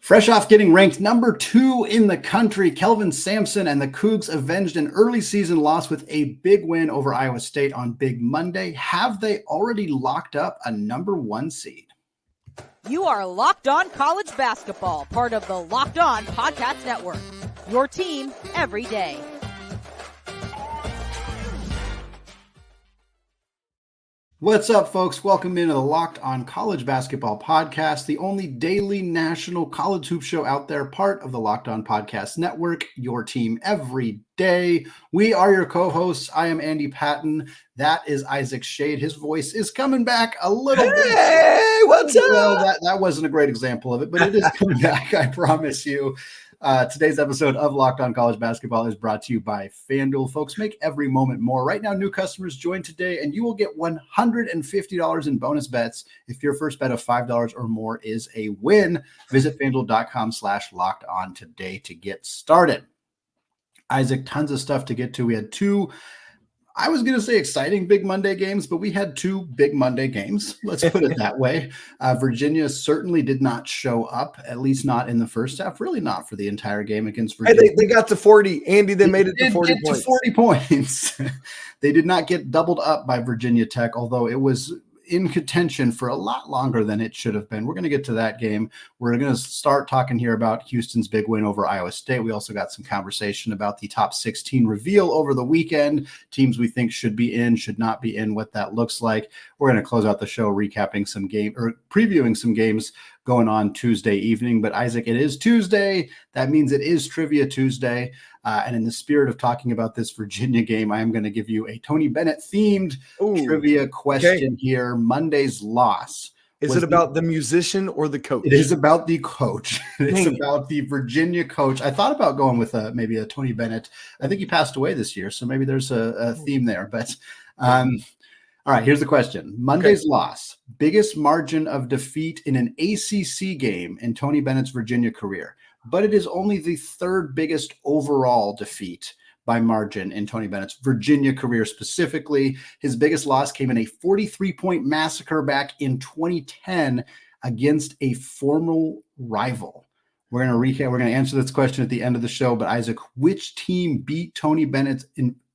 Fresh off getting ranked number 2 in the country, Kelvin Sampson and the Cougs avenged an early season loss with a big win over Iowa State on Big Monday. Have they already locked up a number 1 seed? You are Locked On College Basketball, part of the Locked On Podcast Network. Your team every day. What's up, folks? Welcome into the Locked On College Basketball Podcast, the only daily national college hoop show out there, part of the Locked On Podcast Network, your team every day. We are your co-hosts. I am Andy Patton. That is Isaac Shead. His voice is coming back a little bit. Hey, what's up? Well, that wasn't a great example of it, but it is coming back, I promise you. Today's episode of Locked On College Basketball is brought to you by FanDuel. Folks, make every moment more. Right now, new customers join today, and you will get $150 in bonus bets if your first bet of $5 or more is a win. Visit FanDuel.com/LockedOn today to get started. Isaac, tons of stuff to get to. We had two, I was going to say exciting Big Monday games, but we had two Big Monday games. Let's put it that way. Virginia certainly did not show up, at least not in the first half, really not for the entire game against Virginia. Hey, they got to 40. Andy, they made it to 40 points. To 40 points. They did not get doubled up by Virginia Tech, although it was in contention for a lot longer than it should have been. We're going to get to that game. We're going to start talking here about Houston's big win over Iowa State. We also got some conversation about the top 16 reveal over the weekend, teams we think should be in, should not be in, what that looks like. We're going to close out the show recapping some game or previewing some games going on Tuesday evening. But Isaac, it is Tuesday. That means it is Trivia Tuesday. And in the spirit of talking about this Virginia game, I am going to give you a Tony Bennett themed trivia question here. Monday's loss. Is it about the musician or the coach? It is about the coach. It's about the Virginia coach. I thought about going with maybe a Tony Bennett. I think he passed away this year, so maybe there's a theme there. But all right, here's the question. Monday's loss, biggest margin of defeat in an ACC game in Tony Bennett's Virginia career. But it is only the third biggest overall defeat by margin in Tony Bennett's Virginia career specifically. His biggest loss came in a 43-point massacre back in 2010 against a former rival. We're going to recap. We're going to answer this question at the end of the show. But Isaac, which team beat Tony Bennett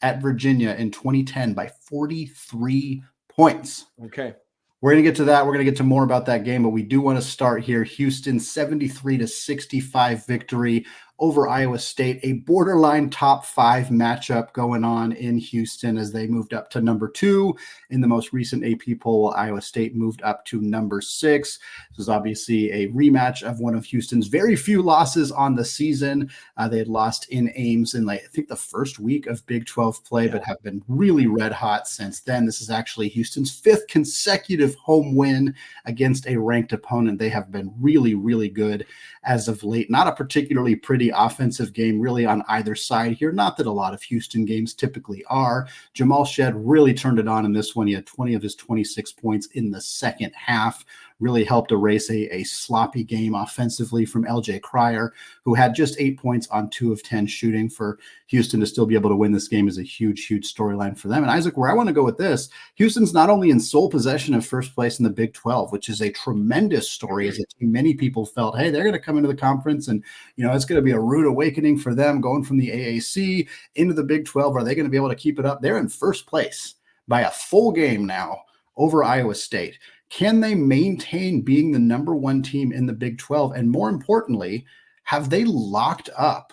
at Virginia in 2010 by 43 points? Okay. We're going to get to that. We're going to get to more about that game, but we do want to start here. Houston 73-65 victory over Iowa State, a borderline top 5 matchup going on in Houston as they moved up to number 2 in the most recent AP poll. Iowa State moved up to number 6. This is obviously a rematch of one of Houston's very few losses on the season. They had lost in Ames in I think the first week of Big 12 play, but have been really red hot since then. This is actually Houston's 5th consecutive home win against a ranked opponent. They have been really, really good as of late. Not a particularly pretty offensive game really on either side here. Not that a lot of Houston games typically are. Jamal Shead really turned it on in this one. He had 20 of his 26 points in the second half. Really helped erase a sloppy game offensively from LJ Cryer, who had just 8 points on 2 of 10 shooting. For Houston to still be able to win this game is a huge, huge storyline for them. And Isaac, where I want to go with this, Houston's not only in sole possession of first place in the Big 12, which is a tremendous story as a team. Many people felt, hey, they're going to come into the conference and, it's going to be a rude awakening for them going from the AAC into the Big 12. Are they going to be able to keep it up? They're in first place by a full game now over Iowa State. Can they maintain being the number 1 team in the Big 12? And more importantly, have they locked up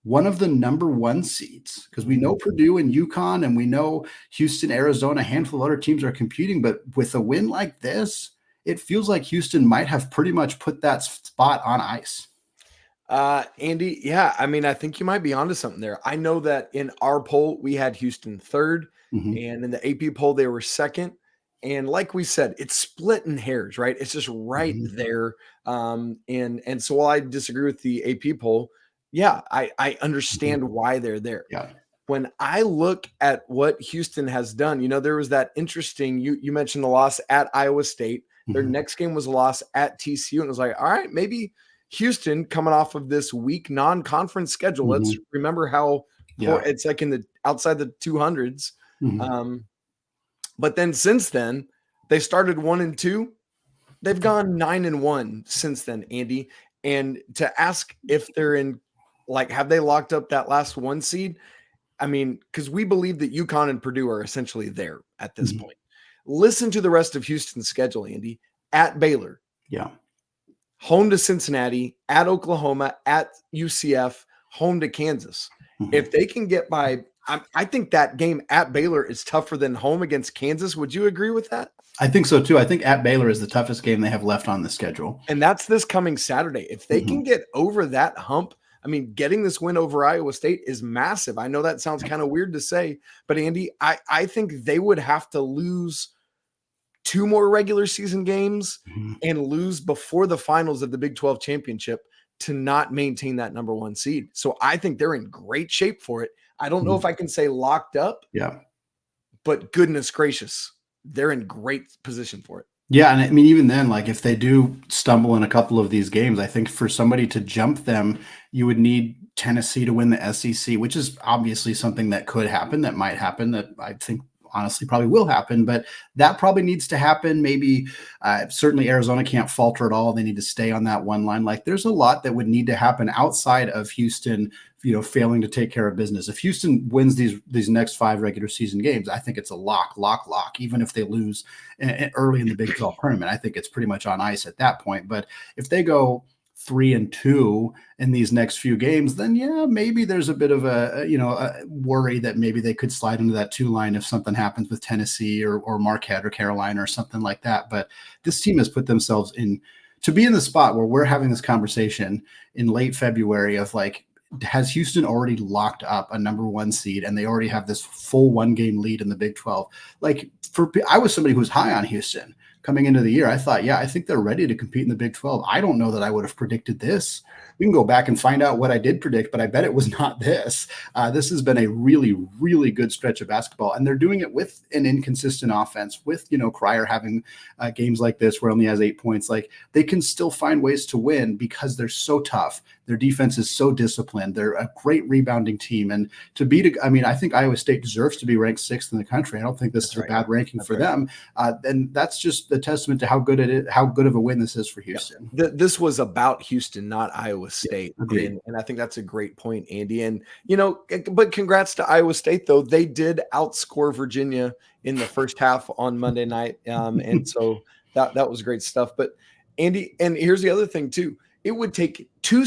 one of the number 1 seeds? Because we know Purdue and UConn, and we know Houston, Arizona, a handful of other teams are competing. But with a win like this, it feels like Houston might have pretty much put that spot on ice. Andy, yeah, I mean, I think you might be onto something there. I know that in our poll, we had Houston 3rd, and in the AP poll, they were 2nd. And like we said, it's split in hairs, right? It's just right there. And so while I disagree with the AP poll, yeah, I understand why they're there. Yeah. When I look at what Houston has done, there was that interesting, you mentioned the loss at Iowa State. Their next game was a loss at TCU. And it was like, all right, maybe Houston coming off of this weak non-conference schedule. Let's remember how it's like in the outside the 200s. But then since then, they started 1-2. They've gone 9-1 since then, Andy. And to ask if they're in, like, have they locked up that last 1 seed? I mean, because we believe that UConn and Purdue are essentially there at this point. Listen to the rest of Houston's schedule, Andy. At Baylor. Yeah. Home to Cincinnati, at Oklahoma, at UCF, home to Kansas. If they can get by, I think that game at Baylor is tougher than home against Kansas. Would you agree with that? I think so too. I think at Baylor is the toughest game they have left on the schedule. And that's this coming Saturday. If they can get over that hump, I mean, getting this win over Iowa State is massive. I know that sounds kind of weird to say, but Andy, I think they would have to lose 2 more regular season games and lose before the finals of the Big 12 championship to not maintain that number 1 seed. So I think they're in great shape for it. I don't know if I can say locked up, but goodness gracious, they're in great position for it. Yeah, and I mean, even then, like if they do stumble in a couple of these games, I think for somebody to jump them, you would need Tennessee to win the SEC, which is obviously something that could happen, that might happen, that I think honestly probably will happen, but that probably needs to happen. Maybe certainly Arizona can't falter at all. They need to stay on that one line. Like there's a lot that would need to happen outside of Houston, failing to take care of business. If Houston wins these next 5 regular season games, I think it's a lock, even if they lose early in the Big 12 tournament. I think it's pretty much on ice at that point. But if they go 3-2 in these next few games, then yeah, maybe there's a bit of a worry that maybe they could slide into that 2 line if something happens with Tennessee or Marquette or Carolina or something like that. But this team has put themselves to be in the spot where we're having this conversation in late February of like, has Houston already locked up a number 1 seed and they already have this full 1-game lead in the Big 12? Like I was somebody who was high on Houston coming into the year. I thought, I think they're ready to compete in the Big 12. I don't know that I would have predicted this. We can go back and find out what I did predict, but I bet it was not this. This has been a really, really good stretch of basketball, and they're doing it with an inconsistent offense, with, Cryer having games like this where he only has 8 points. Like they can still find ways to win because they're so tough. Their defense is so disciplined. They're a great rebounding team. And I think Iowa State deserves to be ranked 6th in the country. I don't think this is a bad ranking for them. And that's just a testament to how good it is, how good of a win this is for Houston. This was about Houston, not Iowa State. And I think that's a great point, Andy. And, but congrats to Iowa State, though. They did outscore Virginia in the first half on Monday night. And so that was great stuff. But Andy, and here's the other thing too. It would take two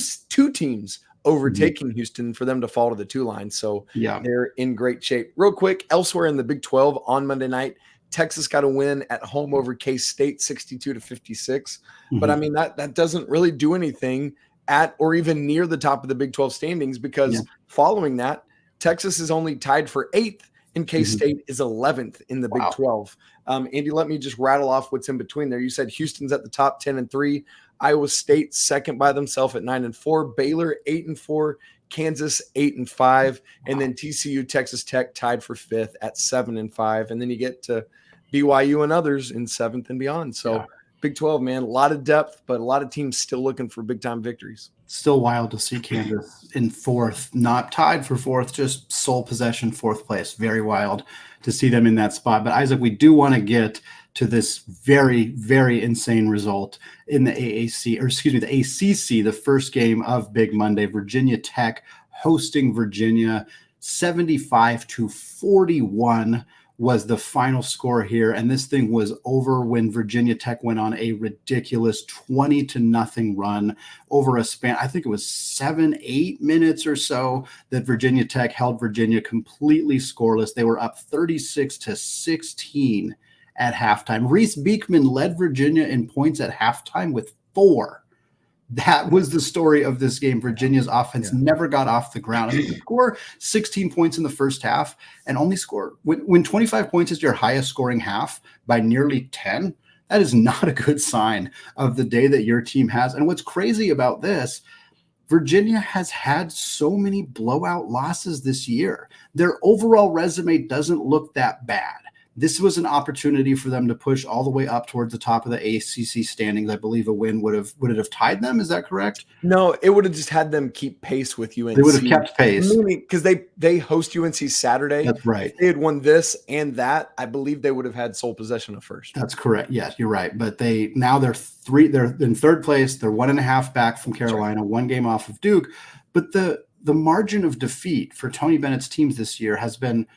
teams overtaking Houston for them to fall to the 2 line. So they're in great shape. Real quick, elsewhere in the Big 12 on Monday night, Texas got a win at home over K-State 62-56. But I mean, that doesn't really do anything at or even near the top of the Big 12 standings, because following that, Texas is only tied for 8th and K-State is 11th in the Big 12. Andy, let me just rattle off what's in between there. You said Houston's at the top 10-3. Iowa State second by themselves at 9-4, Baylor 8-4, Kansas 8-5, and then TCU, Texas Tech tied for 5th at 7-5, and then you get to BYU and others in 7th and beyond. So Big 12, man, a lot of depth, but a lot of teams still looking for big time victories. Still wild to see Kansas in 4th, not tied for 4th, just sole possession 4th place. Very wild to see them in that spot. But Isaac, we do want to get to this very, very insane result in the the ACC, the first game of Big Monday. Virginia Tech hosting Virginia, 75-41 was the final score here. And this thing was over when Virginia Tech went on a ridiculous 20-0 run over a span. I think it was 7-8 minutes or so that Virginia Tech held Virginia completely scoreless. They were up 36-16 at halftime. Reese Beekman led Virginia in points at halftime with 4. That was the story of this game. Virginia's offense never got off the ground. I mean, they score 16 points in the first half and only score when 25 points is your highest scoring half by nearly 10. That is not a good sign of the day that your team has. And what's crazy about this, Virginia has had so many blowout losses this year. Their overall resume doesn't look that bad. This was an opportunity for them to push all the way up towards the top of the ACC standings. I believe a win would it have tied them? Is that correct? No, it would have just had them keep pace with UNC. They would have kept pace. Because they host UNC Saturday. That's right. If they had won this and that, I believe they would have had sole possession of first. That's correct. Yes, you're right. But they're in third place. They're 1.5 back from Carolina, 1 game off of Duke. But the margin of defeat for Tony Bennett's teams this year has been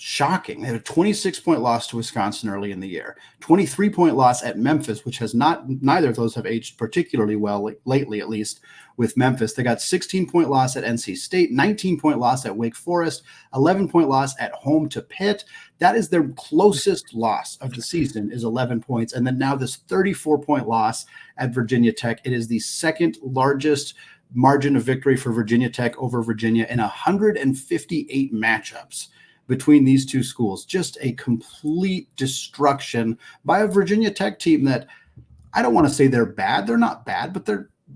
shocking. They had a 26-point loss to Wisconsin early in the year, 23-point loss at Memphis, which has neither of those have aged particularly well lately, at least with Memphis. They got 16-point loss at NC State, 19-point loss at Wake Forest, 11-point loss at home to Pitt. That is their closest loss of the season, is 11 points. And then now this 34-point loss at Virginia Tech. It is the second largest margin of victory for Virginia Tech over Virginia in 158 matchups between these two schools. Just a complete destruction by a Virginia Tech team that I don't want to say they're bad. They're not bad, but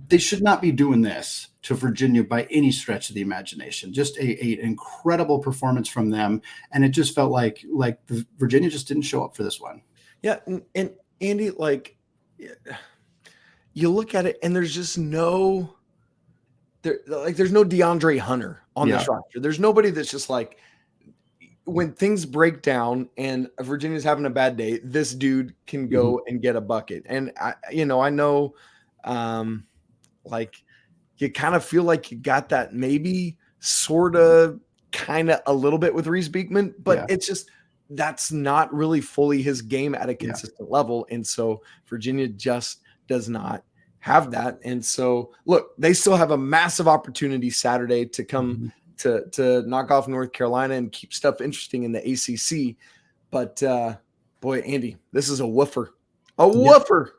they should not be doing this to Virginia by any stretch of the imagination. Just an incredible performance from them. And it just felt like Virginia just didn't show up for this one. Yeah. And Andy, you look at it and there's just no DeAndre Hunter on this roster. There's nobody that's just like, when things break down and Virginia's having a bad day, this dude can go and get a bucket. And I know, you kind of feel like you got that maybe sort of kind of a little bit with Reese Beekman, but it's just, that's not really fully his game at a consistent level. And so Virginia just does not have that. And so look, they still have a massive opportunity Saturday to come to knock off North Carolina and keep stuff interesting in the ACC. But boy, Andy, this is a woofer. Woofer.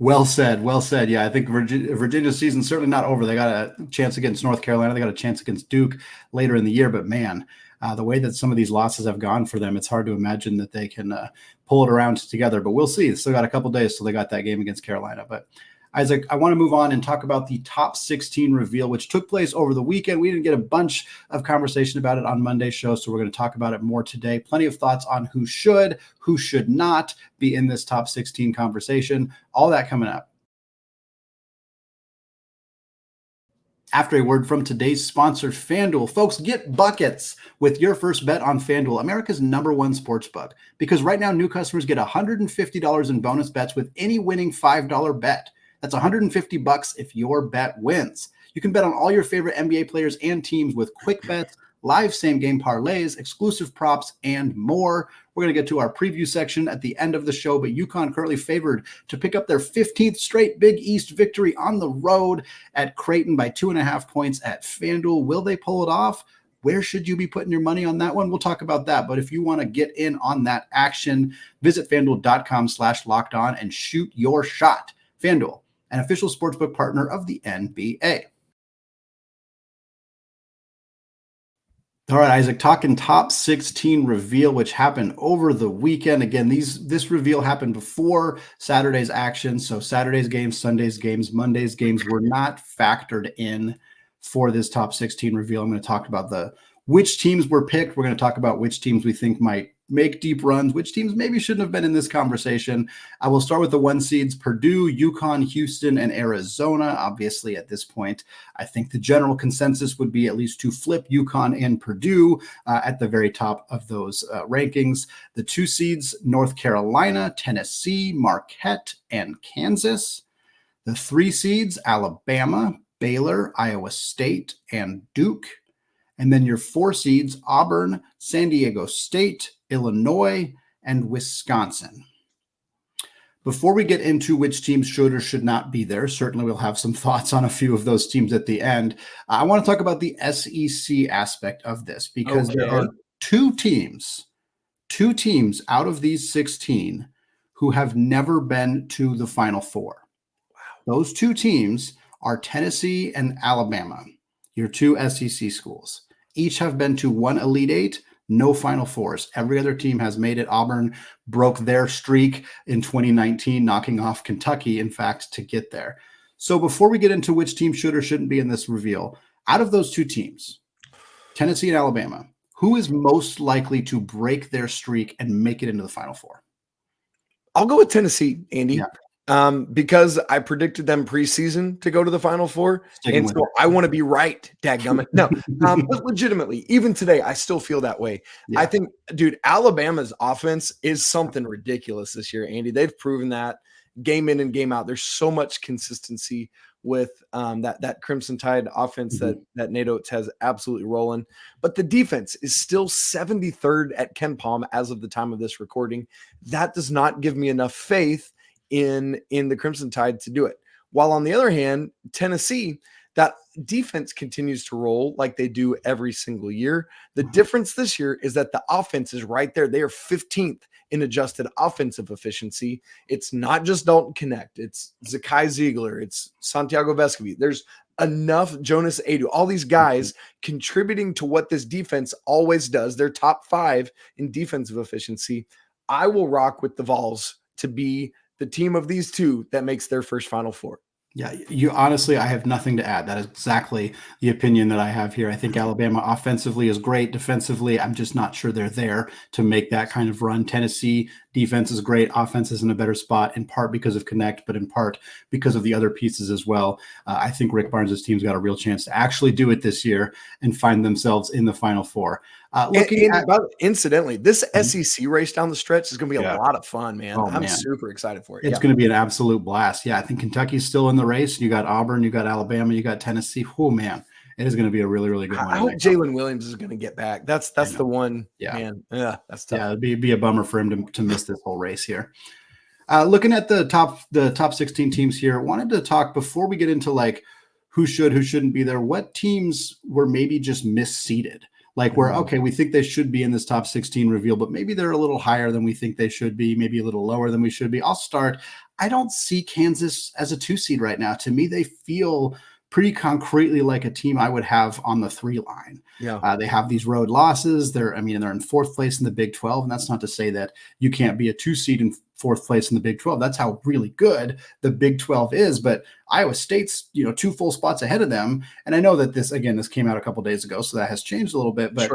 Well said. Well said. Yeah, I think Virginia's season's certainly not over. They got a chance against North Carolina. They got a chance against Duke later in the year. But man, the way that some of these losses have gone for them, it's hard to imagine that they can pull it around together. But we'll see. Still got a couple days till they got that game against Carolina. But Isaac, I want to move on and talk about the top 16 reveal, which took place over the weekend. We didn't get a bunch of conversation about it on Monday's show, so we're going to talk about it more today. Plenty of thoughts on who should not be in this top 16 conversation. All that coming up. After a word from today's sponsor, FanDuel. Folks, get buckets with your first bet on FanDuel, America's #1 sportsbook. Because right now, new customers get $150 in bonus bets with any winning $5 bet. That's $150 if your bet wins. You can bet on all your favorite NBA players and teams with quick bets, live same-game parlays, exclusive props, and more. We're going to get to our preview section at the end of the show, but UConn currently favored to pick up their 15th straight Big East victory on the road at Creighton by 2.5 points at FanDuel. Will they pull it off? Where should you be putting your money on that one? We'll talk about that. But if you want to get in on that action, visit FanDuel.com/lockedon and shoot your shot. FanDuel, an official sportsbook partner of the NBA. All right, Isaac, talking top 16 reveal, which happened over the weekend. Again, this reveal happened before Saturday's action. So Saturday's games, Sunday's games, Monday's games were not factored in for this top 16 reveal. I'm going to talk about which teams were picked. We're going to talk about which teams we think might make deep runs, which teams maybe shouldn't have been in this conversation. I will start with the 1 seeds: Purdue, UConn, Houston, and Arizona. Obviously, at this point, I think the general consensus would be at least to flip UConn and Purdue at the very top of those rankings. The 2 seeds: North Carolina, Tennessee, Marquette, and Kansas. The 3 seeds: Alabama, Baylor, Iowa State, and Duke. And then your 4 seeds: Auburn, San Diego State, Illinois, and Wisconsin. Before we get into which teams should or should not be there, certainly we'll have some thoughts on a few of those teams at the end. I want to talk about the SEC aspect of this because there are two teams out of these 16 who have never been to the Final Four. Wow. Those 2 teams are Tennessee and Alabama, your 2 SEC schools. Each have been to 1 Elite 8, no Final Fours. Every other team has made it. Auburn broke their streak in 2019, knocking off Kentucky, in fact, to get there. So before we get into which team should or shouldn't be in this reveal, out of those 2 teams, Tennessee and Alabama, who is most likely to break their streak and make it into the Final Four? I'll go with Tennessee, Andy. Yeah. Because I predicted them preseason to go to the Final Four. Sticking And with so it. I want to be right, dadgummit. No, but legitimately, even today, I still feel that way. Yeah. I think, dude, Alabama's offense is something ridiculous this year, Andy. They've proven that game in and game out. There's so much consistency with that Crimson Tide offense that Nate Oates has absolutely rolling. But the defense is still 73rd at Ken Palm as of the time of this recording. That does not give me enough faith in the Crimson Tide to do it. While on the other hand, Tennessee, that defense continues to roll like they do every single year. The difference this year is that the offense is right there. They are 15th in adjusted offensive efficiency. It's not just Dalton Connect. It's Zakai Ziegler. It's Santiago Vescovi. There's enough Jonas Adu, all these guys contributing to what this defense always does. They're top 5 in defensive efficiency. I will rock with the Vols to be the team of these two that makes their first Final Four. Yeah, you honestly, I have nothing to add. That is exactly the opinion that I have here. I think Alabama offensively is great. Defensively, I'm just not sure they're there to make that kind of run. Tennessee defense is great. Offense is in a better spot, in part because of Connect, but in part because of the other pieces as well. I think Rick Barnes' team's got a real chance to actually do it this year and find themselves in the Final Four. Incidentally, this SEC race down the stretch is going to be a lot of fun, man. I'm super excited for it. It's going to be an absolute blast. Yeah, I think Kentucky's still in the race. You got Auburn, you got Alabama, you got Tennessee. Oh, man. It is going to be a really, really good one. I hope Jalen Williams is going to get back. That's the one. Yeah, man. Yeah, that's tough. Yeah, it'd be a bummer for him to miss this whole race here. Looking at the top 16 teams here, wanted to talk before we get into like who shouldn't be there. What teams were maybe just misseeded? Like where, okay, we think they should be in this top 16 reveal, but maybe they're a little higher than we think they should be, maybe a little lower than we should be. I'll start. I don't see Kansas as a 2 seed right now. To me, they feel pretty concretely like a team I would have on the 3 line. Yeah. They have these road losses. They're in 4th place in the Big 12. And that's not to say that you can't be a 2 seed in 4th place in the Big 12. That's how really good the Big 12 is. But Iowa State's, 2 full spots ahead of them. And I know that this came out a couple days ago, so that has changed a little bit. But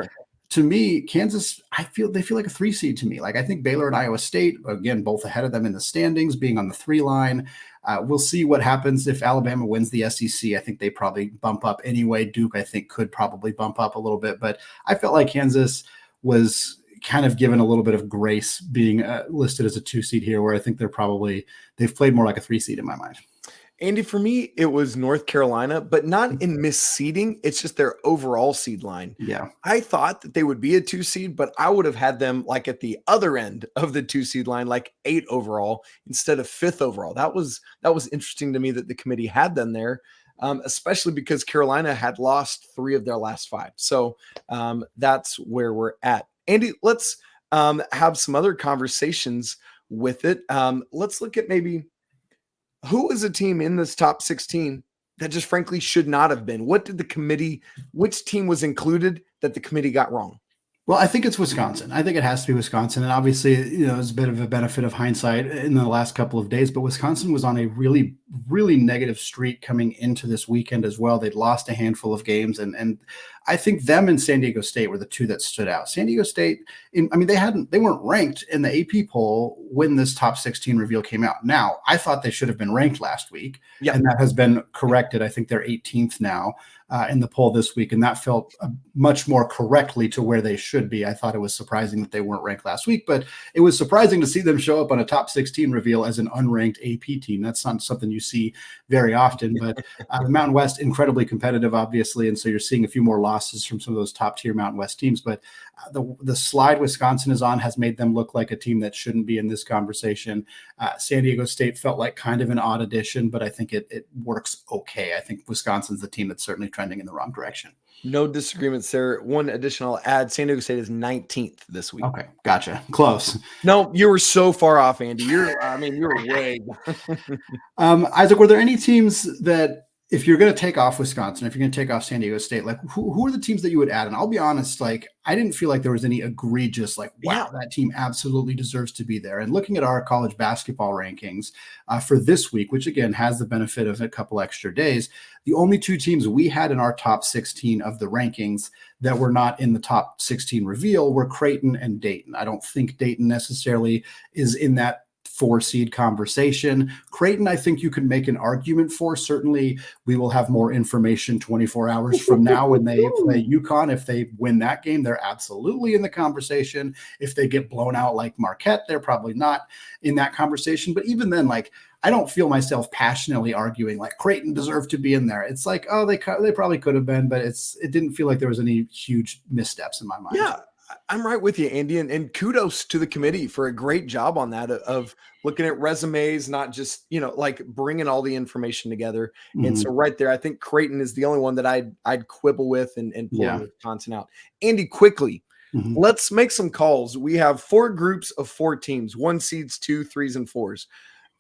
to me, Kansas, they feel like a 3 seed to me. Like I think Baylor and Iowa State, again, both ahead of them in the standings, being on the 3 line. We'll see what happens if Alabama wins the SEC. I think they probably bump up anyway. Duke, I think, could probably bump up a little bit. But I felt like Kansas was kind of given a little bit of grace being listed as a 2 seed here, where I think they've played more like a 3 seed in my mind. Andy, for me, it was North Carolina, but not in misseeding. It's just their overall seed line. Yeah. I thought that they would be a 2 seed, but I would have had them like at the other end of the 2 seed line, like 8 overall instead of 5th overall. That was interesting to me that the committee had them there, especially because Carolina had lost 3 of their last 5. So that's where we're at. Andy, let's have some other conversations with it. Let's look at maybe who is a team in this top 16 that just frankly should not have been. Which team was included that the committee got wrong? Well, I think it's Wisconsin. I think it has to be Wisconsin. And obviously, it's a bit of a benefit of hindsight in the last couple of days, but Wisconsin was on a really, really negative streak coming into this weekend as well. They'd lost a handful of games. And I think them and San Diego State were the 2 that stood out. San Diego State, they weren't ranked in the AP poll when this top 16 reveal came out. Now, I thought they should have been ranked last week, and that has been corrected. I think they're 18th now in the poll this week, and that felt much more correctly to where they should be. I thought it was surprising that they weren't ranked last week, but it was surprising to see them show up on a top 16 reveal as an unranked AP team. That's not something you see very often, but the Mountain West, incredibly competitive, obviously, and so you're seeing a few more losses from some of those top-tier Mountain West teams, but the slide Wisconsin is on has made them look like a team that shouldn't be in this conversation. San Diego State felt like kind of an odd addition, but I think it works okay. I think Wisconsin's the team that's certainly trending in the wrong direction. No disagreements there. One additional ad, San Diego State is 19th this week. Okay, gotcha. Close. No, you were so far off, Andy. You were way. Isaac, were there any teams that if you're going to take off Wisconsin, if you're going to take off San Diego State, like who are the teams that you would add? And I'll be honest, like I didn't feel like there was any egregious, like, wow, that team absolutely deserves to be there. And looking at our college basketball rankings for this week, which again has the benefit of a couple extra days, the only two teams we had in our top 16 of the rankings that were not in the top 16 reveal were Creighton and Dayton. I don't think Dayton necessarily is in that 4 seed conversation. Creighton, I think you could make an argument for. Certainly, we will have more information 24 hours from now when they play UConn. If they win that game, they're absolutely in the conversation. If they get blown out like Marquette, they're probably not in that conversation. But even then, like, I don't feel myself passionately arguing like Creighton deserved to be in there. It's like, oh, they probably could have been, but it didn't feel like there was any huge missteps in my mind. Yeah. I'm right with you, Andy, and kudos to the committee for a great job on that of looking at resumes, not just, like bringing all the information together. Mm-hmm. And so right there, I think Creighton is the only one that I'd quibble with and pull Wisconsin out. Andy, quickly, let's make some calls. We have 4 groups of 4 teams, 1 seeds, 2, 3s, and 4s.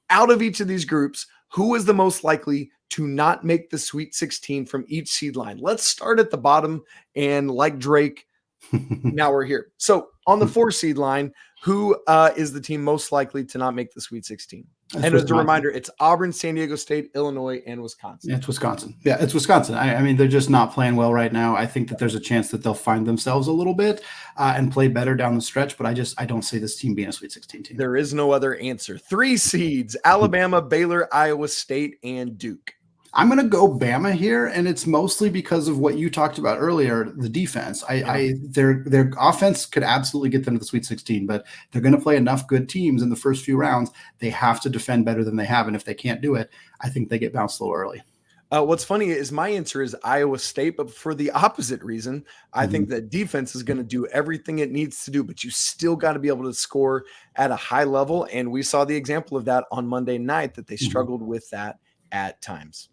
Out of each of these groups, who is the most likely to not make the Sweet 16 from each seed line? Let's start at the bottom, and like Drake, now we're here. So on the 4 seed line, who is the team most likely to not make the Sweet 16? And as a reminder, it's Auburn, San Diego State, Illinois, and Wisconsin. Yeah, it's Wisconsin. Yeah, it's Wisconsin. I mean, they're just not playing well right now. I think that there's a chance that they'll find themselves a little bit and play better down the stretch, but I don't see this team being a Sweet 16 team. There is no other answer. 3 seeds, Alabama, Baylor, Iowa State, and Duke. I'm going to go Bama here, and it's mostly because of what you talked about earlier, the defense. Their offense could absolutely get them to the Sweet 16, but they're going to play enough good teams in the first few rounds. They have to defend better than they have, and if they can't do it, I think they get bounced a little early. What's funny is my answer is Iowa State, but for the opposite reason. I think that defense is going to do everything it needs to do, but you still got to be able to score at a high level, and we saw the example of that on Monday night, that they struggled with that at times.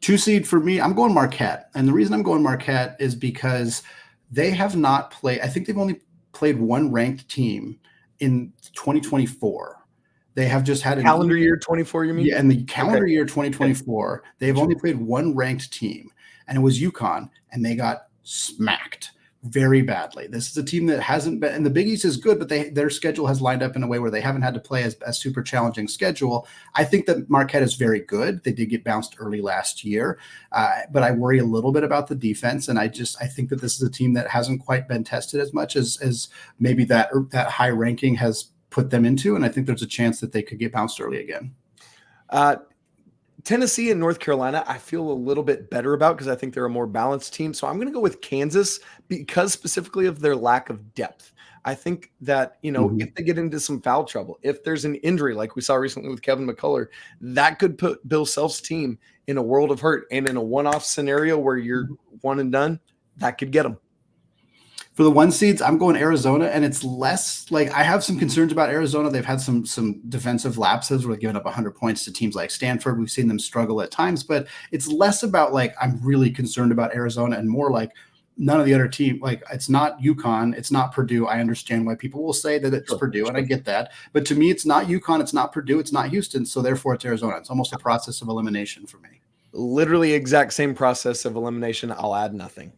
2 seed for me, I'm going Marquette. And the reason I'm going Marquette is because they have not played, I think they've only played 1 ranked team in 2024. They have just had calendar year 24, you mean? Yeah, in the calendar year 2024, they've only played 1 ranked team, and it was UConn, and they got smacked very badly. This is a team that hasn't been, and the Big East is good, but their schedule has lined up in a way where they haven't had to play a super challenging schedule. I think that Marquette is very good. They did get bounced early last year, but I worry a little bit about the defense, and I think that this is a team that hasn't quite been tested as much as maybe that high ranking has put them into, and I think there's a chance that they could get bounced early again. Tennessee and North Carolina, I feel a little bit better about because I think they're a more balanced team. So I'm going to go with Kansas because specifically of their lack of depth. I think that, if they get into some foul trouble, if there's an injury like we saw recently with Kevin McCullough, that could put Bill Self's team in a world of hurt. And in a one-off scenario where you're one and done, that could get them. For the 1 seeds, I'm going Arizona, and it's less like I have some concerns about Arizona. They've had some defensive lapses where they're giving up 100 points to teams like Stanford. We've seen them struggle at times, but it's less about like I'm really concerned about Arizona and more like none of the other team. Like it's not UConn, it's not Purdue. I understand why people will say that it's Purdue, and I get that. But to me, it's not UConn, it's not Purdue, it's not Houston. So therefore, it's Arizona. It's almost a process of elimination for me. Literally exact same process of elimination. I'll add nothing.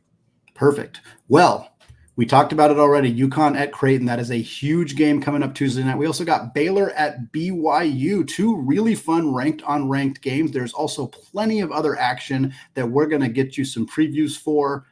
Perfect. Well, we talked about it already. UConn at Creighton. That is a huge game coming up Tuesday night. We also got Baylor at BYU. 2 really fun ranked on ranked games. There's also plenty of other action that we're going to get you some previews for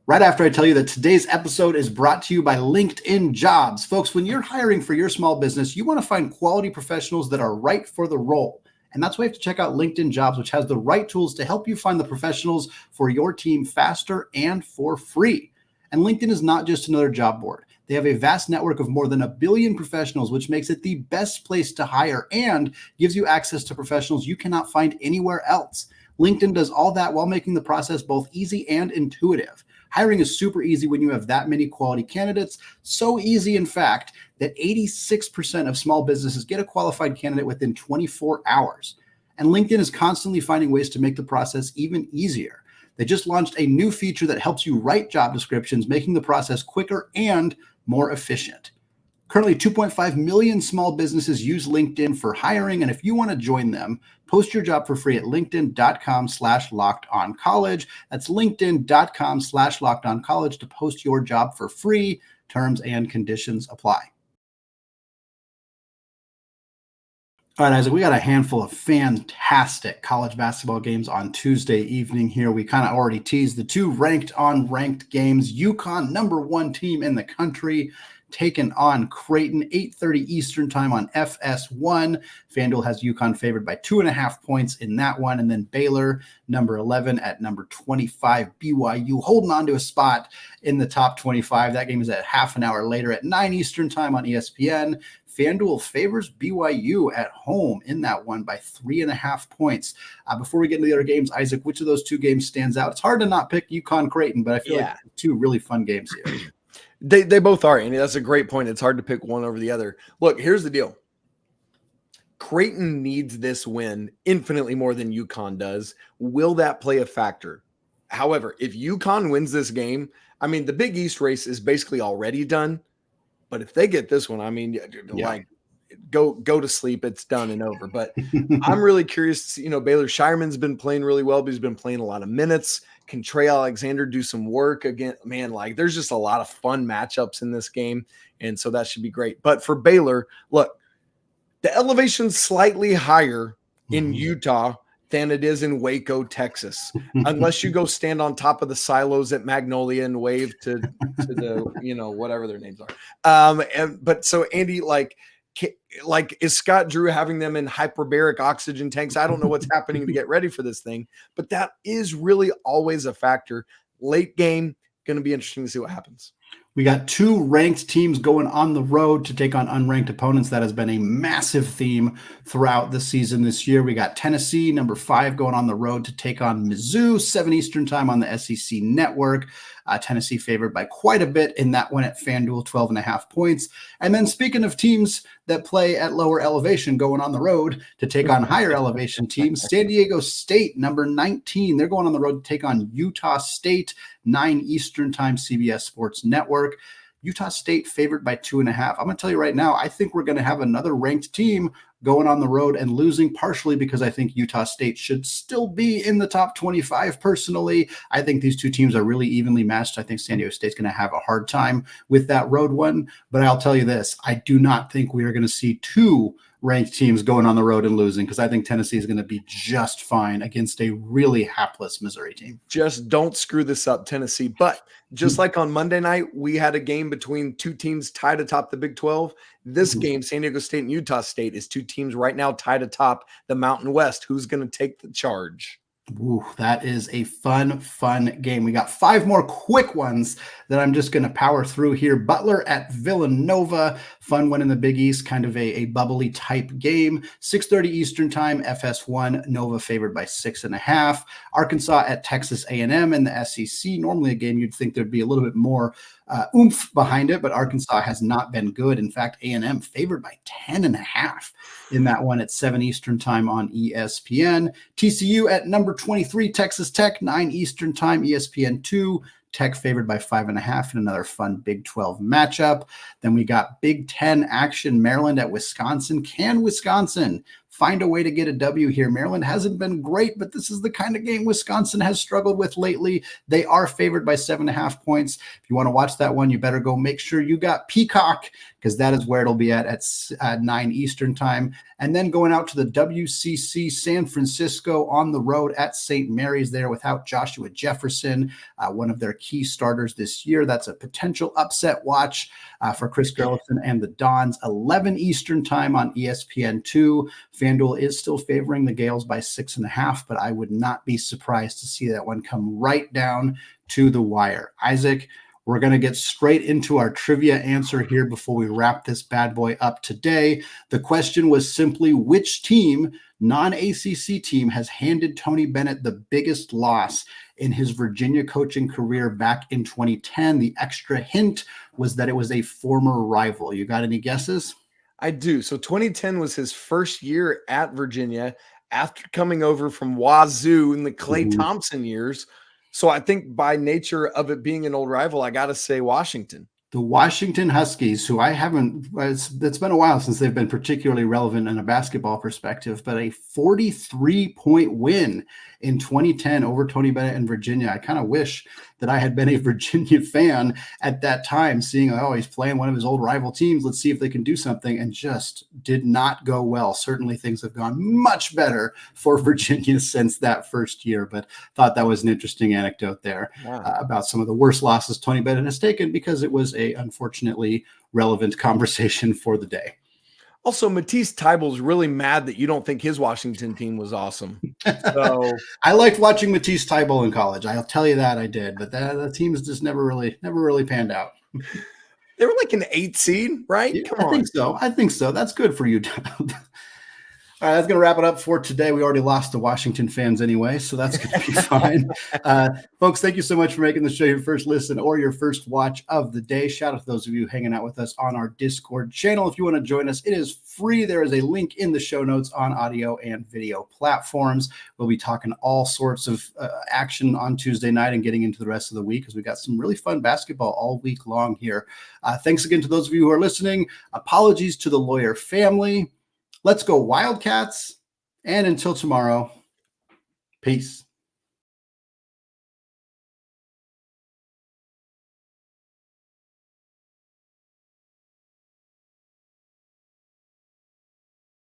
right after I tell you that today's episode is brought to you by LinkedIn Jobs. Folks, when you're hiring for your small business, you want to find quality professionals that are right for the role. And that's why you have to check out LinkedIn Jobs, which has the right tools to help you find the professionals for your team faster and for free. And LinkedIn is not just another job board. They have a vast network of more than 1 billion professionals, which makes it the best place to hire and gives you access to professionals you cannot find anywhere else. LinkedIn does all that while making the process both easy and intuitive. Hiring is super easy when you have that many quality candidates. So easy, in fact, that 86% of small businesses get a qualified candidate within 24 hours. And LinkedIn is constantly finding ways to make the process even easier. They just launched a new feature that helps you write job descriptions, making the process quicker and more efficient. Currently, 2.5 million small businesses use LinkedIn for hiring. And if you want to join them, post your job for free at linkedin.com/lockedoncollege. That's linkedin.com/lockedoncollege to post your job for free. Terms and conditions apply. All right, Isaac, we got a handful of fantastic college basketball games on Tuesday evening here. We kind of already teased the two ranked games. UConn, #1 team in the country, taking on Creighton, 8:30 Eastern time on FS1. FanDuel has UConn favored by 2.5 points in that one. And then Baylor, #11 at #25, BYU, holding on to a spot in the top 25. That game is at half an hour later at 9 Eastern time on ESPN. FanDuel favors BYU at home in that one by 3.5 points. Before we get into the other games, Isaac, which of those two games stands out? It's hard to not pick UConn Creighton, but I feel like two really fun games here. They both are, and that's a great point. It's hard to pick one over the other. Look, here's the deal. Creighton needs this win infinitely more than UConn does. Will that play a factor? However, if UConn wins this game, I mean, the Big East race is basically already done. But if they get this one, I mean, like, go to sleep. It's done and over. But I'm really curious to see, Baylor Shireman's been playing really well, but he's been playing a lot of minutes. Can Trey Alexander do some work again? Man, like, there's just a lot of fun matchups in this game. And so that should be great. But for Baylor, look, the elevation's slightly higher in Utah than it is in Waco, Texas, unless you go stand on top of the silos at Magnolia and wave to the, whatever their names are. But so Andy, like, is Scott Drew having them in hyperbaric oxygen tanks? I don't know what's happening to get ready for this thing, but that is really always a factor. Late game, going to be interesting to see what happens. We got two ranked teams going on the road to take on unranked opponents. That has been a massive theme throughout the season this year. We got Tennessee, #5, going on the road to take on Mizzou, 7 Eastern time on the SEC network. Tennessee favored by quite a bit in that one at FanDuel, 12.5 points. And then speaking of teams that play at lower elevation going on the road to take on higher elevation teams, San Diego State, #19. They're going on the road to take on Utah State, 9 Eastern time, CBS Sports Network. Utah State favored by 2.5. I'm going to tell you right now, I think we're going to have another ranked team going on the road and losing, partially because I think Utah State should still be in the top 25 personally. I think these two teams are really evenly matched. I think San Diego State's going to have a hard time with that road one. But I'll tell you this, I do not think we are going to see two ranked teams going on the road and losing, because I think Tennessee is going to be just fine against a really hapless Missouri team. Just don't screw this up, Tennessee. But just like on Monday night, we had a game between two teams tied atop the Big 12. This game, San Diego State and Utah State, is two teams right now tied atop the Mountain West. Who's going to take the charge? Ooh, that is a fun game. We got 5 more quick ones that I'm just going to power through here. Butler at Villanova, fun one in the Big East, kind of a bubbly type game. 6:30 Eastern time, FS1, Nova favored by 6.5. Arkansas at Texas A&M in the SEC. Normally a game you'd think there'd be a little bit more oomph behind it, but Arkansas has not been good. In fact, A&M favored by 10.5 in that one at 7 Eastern time on ESPN. TCU at #23, Texas Tech, 9 Eastern time, ESPN2. Tech favored by 5.5 in another fun Big 12 matchup. Then we got Big 10 action, Maryland at Wisconsin. Can Wisconsin find a way to get a W here? Maryland hasn't been great, but this is the kind of game Wisconsin has struggled with lately. They are favored by 7.5 points. If you want to watch that one, you better go make sure you got Peacock, because that is where it'll be at 9 Eastern time. And then going out to the WCC, San Francisco on the road at St. Mary's there without Joshua Jefferson, one of their key starters this year. That's a potential upset watch for Chris Gerlitsen and the Dons. 11 Eastern time on ESPN2. FanDuel is still favoring the Gales by 6.5, but I would not be surprised to see that one come right down to the wire. Isaac, we're going to get straight into our trivia answer here before we wrap this bad boy up today. The question was simply, which team, non-ACC team, has handed Tony Bennett the biggest loss in his Virginia coaching career back in 2010? The extra hint was that it was a former rival. You got any guesses? I do. So 2010 was his first year at Virginia after coming over from Wazoo in the Klay Thompson years. So I think by nature of it being an old rival, I got to say Washington. The Washington Huskies, who it's been a while since they've been particularly relevant in a basketball perspective, but a 43-point win in 2010 over Tony Bennett and Virginia. I kind of wish that I had been a Virginia fan at that time, seeing, oh, he's playing one of his old rival teams. Let's see if they can do something, and just did not go well. Certainly things have gone much better for Virginia since that first year, but thought that was an interesting anecdote there about some of the worst losses Tony Bennett has taken, because it was a unfortunately relevant conversation for the day. Also, Matisse Thybulle's really mad that you don't think his Washington team was awesome. So I liked watching Matisse Thybulle in college. I'll tell you that I did, but the teams just never really panned out. They were like an 8 seed, right? Yeah, I think so. That's good for you. All right, that's going to wrap it up for today. We already lost the Washington fans anyway, so that's going to be fine. Folks, thank you so much for making the show your first listen or your first watch of the day. Shout out to those of you hanging out with us on our Discord channel. If you want to join us, it is free. There is a link in the show notes on audio and video platforms. We'll be talking all sorts of action on Tuesday night and getting into the rest of the week, because we got some really fun basketball all week long here. Thanks again to those of you who are listening. Apologies to the Lawyer family. Let's go Wildcats, and until tomorrow, peace.